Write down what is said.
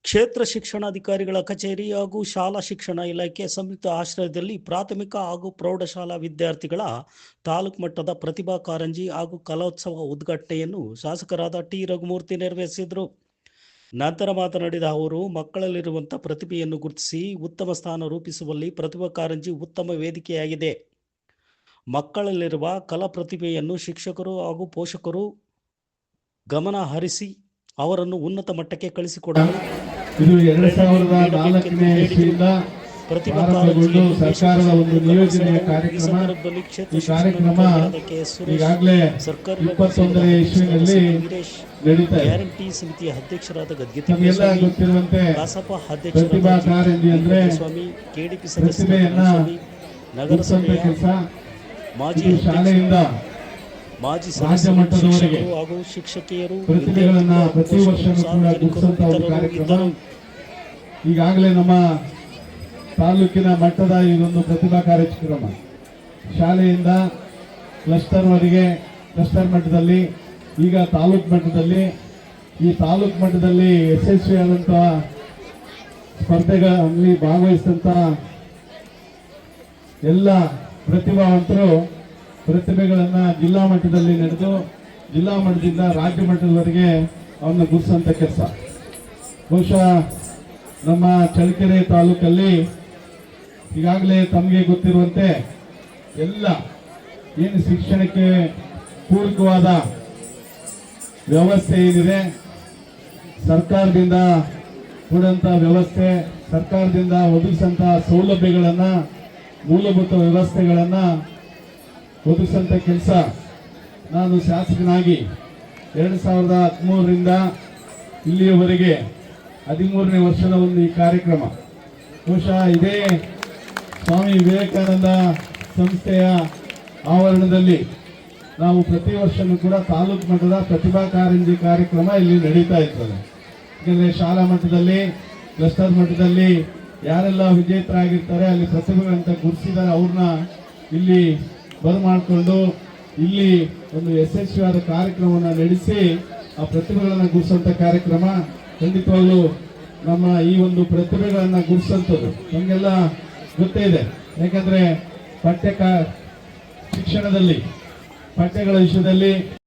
ಕ್ಷೇತ್ರ ಶಿಕ್ಷಣಾಧಿಕಾರಿಗಳ ಕಚೇರಿ ಹಾಗೂ ಶಾಲಾ ಶಿಕ್ಷಣ ಇಲಾಖೆ ಸಂಯುಕ್ತ ಆಶ್ರಯದಲ್ಲಿ ಪ್ರಾಥಮಿಕ ಹಾಗೂ ಪ್ರೌಢಶಾಲಾ ವಿದ್ಯಾರ್ಥಿಗಳ ತಾಲೂಕು ಮಟ್ಟದ ಪ್ರತಿಭಾ ಕಾರಂಜಿ ಹಾಗೂ ಕಲೋತ್ಸವ ಉದ್ಘಾಟನೆಯನ್ನು ಶಾಸಕರಾದ ಟಿ ರಘುಮೂರ್ತಿ ನೆರವೇರಿಸಿದರು. ನಂತರ ಮಾತನಾಡಿದ ಅವರು, ಮಕ್ಕಳಲ್ಲಿರುವಂಥ ಪ್ರತಿಭೆಯನ್ನು ಗುರುತಿಸಿ ಉತ್ತಮ ಸ್ಥಾನ ರೂಪಿಸುವಲ್ಲಿ ಪ್ರತಿಭಾ ಕಾರಂಜಿ ಉತ್ತಮ ವೇದಿಕೆಯಾಗಿದೆ. ಮಕ್ಕಳಲ್ಲಿರುವ ಕಲಾ ಪ್ರತಿಭೆಯನ್ನು ಶಿಕ್ಷಕರು ಹಾಗೂ ಪೋಷಕರು ಗಮನ ಹರಿಸಿ ಅವರನ್ನು ಉನ್ನತ ಮಟ್ಟಕ್ಕೆ ಕಳಿಸಿಕೊಡಲು ಇದು 2004ನೇ ಇಸ್ವಿಯಿಂದ ಪ್ರಾರಂಭಗೊಂಡು ಸರ್ಕಾರದ ಒಂದು ನಿಯೋಜನೆಯ ಕಾರ್ಯಕ್ರಮ. ಈ ಕಾರ್ಯಕ್ರಮ ಈಗಾಗಲೇ 21ನೇ ಇಸ್ವಿನಲ್ಲಿ ನಡೀತಾ ಇದೆ. ಗ್ಯಾರಂಟಿ ಸಮಿತಿಯ ಅಧ್ಯಕ್ಷರಾದ ನಮಗೆಲ್ಲ ಗೊತ್ತಿರುವಂತೆ ಪ್ರತಿಭಾ ಕಾರಂಜಿ ಅಂದ್ರೆ ಕೆಡಿಪಿ ಪ್ರತಿಭೆಯನ್ನ ನಗರಸಭೆಯ ಕೆಲಸ. ಮಾಜಿ ಶಾಲೆಯಿಂದ ಮಾಜಿ ರಾಜ್ಯ ಮಟ್ಟದವರೆಗೆ ಹಾಗೂ ಶಿಕ್ಷಕಿಯರು ಪ್ರತಿಭೆಗಳನ್ನ ಪ್ರತಿ ವರ್ಷ ಕೂಡ ಗುರುತಿಸುವಂತಹ ಒಂದು ಕಾರ್ಯಕ್ರಮ. ಈಗಾಗಲೇ ನಮ್ಮ ತಾಲೂಕಿನ ಮಟ್ಟದ ಇದೊಂದು ಪ್ರತಿಭಾ ಕಾರ್ಯಕ್ರಮ ಶಾಲೆಯಿಂದ ಕ್ಲಸ್ಟರ್ವರೆಗೆ, ಕ್ಲಸ್ಟರ್ ಮಟ್ಟದಲ್ಲಿ, ಈಗ ತಾಲೂಕು ಮಟ್ಟದಲ್ಲಿ, ಈ ತಾಲೂಕು ಮಟ್ಟದಲ್ಲಿ ಯಶಸ್ವಿಯಾದಂತಹ ಸ್ಪರ್ಧೆಗಳಲ್ಲಿ ಭಾಗವಹಿಸಿದಂಥ ಎಲ್ಲ ಪ್ರತಿಭಾವಂತರು ಪ್ರತಿಭೆಗಳನ್ನು ಜಿಲ್ಲಾ ಮಟ್ಟದಲ್ಲಿ ನಡೆದು ಜಿಲ್ಲಾ ಮಟ್ಟದಿಂದ ರಾಜ್ಯ ಮಟ್ಟದವರೆಗೆ ಅವನ್ನ ಗುರುತಿಸುವಂಥ ಕೆಲಸ. ಬಹುಶಃ ನಮ್ಮ ಚಳ್ಳಕೆರೆ ತಾಲೂಕಲ್ಲಿ ಈಗಾಗಲೇ ತಮಗೆ ಗೊತ್ತಿರುವಂತೆ ಎಲ್ಲ ಏನು ಶಿಕ್ಷಣಕ್ಕೆ ಪೂರಕವಾದ ವ್ಯವಸ್ಥೆ ಏನಿದೆ, ಸರ್ಕಾರದಿಂದ ಕೊಡುವಂಥ ವ್ಯವಸ್ಥೆ, ಸರ್ಕಾರದಿಂದ ಒದಗಿಸಂಥ ಸೌಲಭ್ಯಗಳನ್ನು, ಮೂಲಭೂತ ವ್ಯವಸ್ಥೆಗಳನ್ನು ಒದಗಿಸಂಥ ಕೆಲಸ ನಾನು ಶಾಸಕನಾಗಿ 2013ರಿಂದ ಇಲ್ಲಿಯವರೆಗೆ 13ನೇ ವರ್ಷದ ಒಂದು ಈ ಕಾರ್ಯಕ್ರಮ. ಬಹುಶಃ ಇದೇ ಸ್ವಾಮಿ ವಿವೇಕಾನಂದ ಸಂಸ್ಥೆಯ ಆವರಣದಲ್ಲಿ ನಾವು ಪ್ರತಿ ವರ್ಷವೂ ಕೂಡ ತಾಲೂಕು ಮಟ್ಟದ ಪ್ರತಿಭಾ ಕಾರಂಜಿ ಕಾರ್ಯಕ್ರಮ ಇಲ್ಲಿ ನಡೀತಾ ಇರ್ತದೆ. ಯಾಕೆಂದರೆ ಶಾಲಾ ಮಟ್ಟದಲ್ಲಿ, ಕ್ಲಸ್ಟರ್ ಮಟ್ಟದಲ್ಲಿ ಯಾರೆಲ್ಲ ವಿಜೇತರಾಗಿರ್ತಾರೆ, ಅಲ್ಲಿ ಪ್ರತಿಭೆಗಳಂತ ಗುರುತಿಸಿದ್ದಾರೆ, ಅವ್ರನ್ನ ಇಲ್ಲಿ ಬರಮಾಡಿಕೊಂಡು ಇಲ್ಲಿ ಒಂದು ಯಶಸ್ವಿಯಾದ ಕಾರ್ಯಕ್ರಮವನ್ನು ನಡೆಸಿ ಆ ಪ್ರತಿಭೆಗಳನ್ನು ಗುರುತಿಸುವಂಥ ಕಾರ್ಯಕ್ರಮ. ಖಂಡಿತವಾಗ್ಲೂ ನಮ್ಮ ಈ ಒಂದು ಪ್ರತಿಭೆಗಳನ್ನು ಗುರುತಿಸುವಂಥದ್ದು ನಮಗೆಲ್ಲ ಗೊತ್ತೇ ಇದೆ. ಯಾಕಂದರೆ ಶಿಕ್ಷಣದಲ್ಲಿ ಪಠ್ಯಗಳ ವಿಷಯದಲ್ಲಿ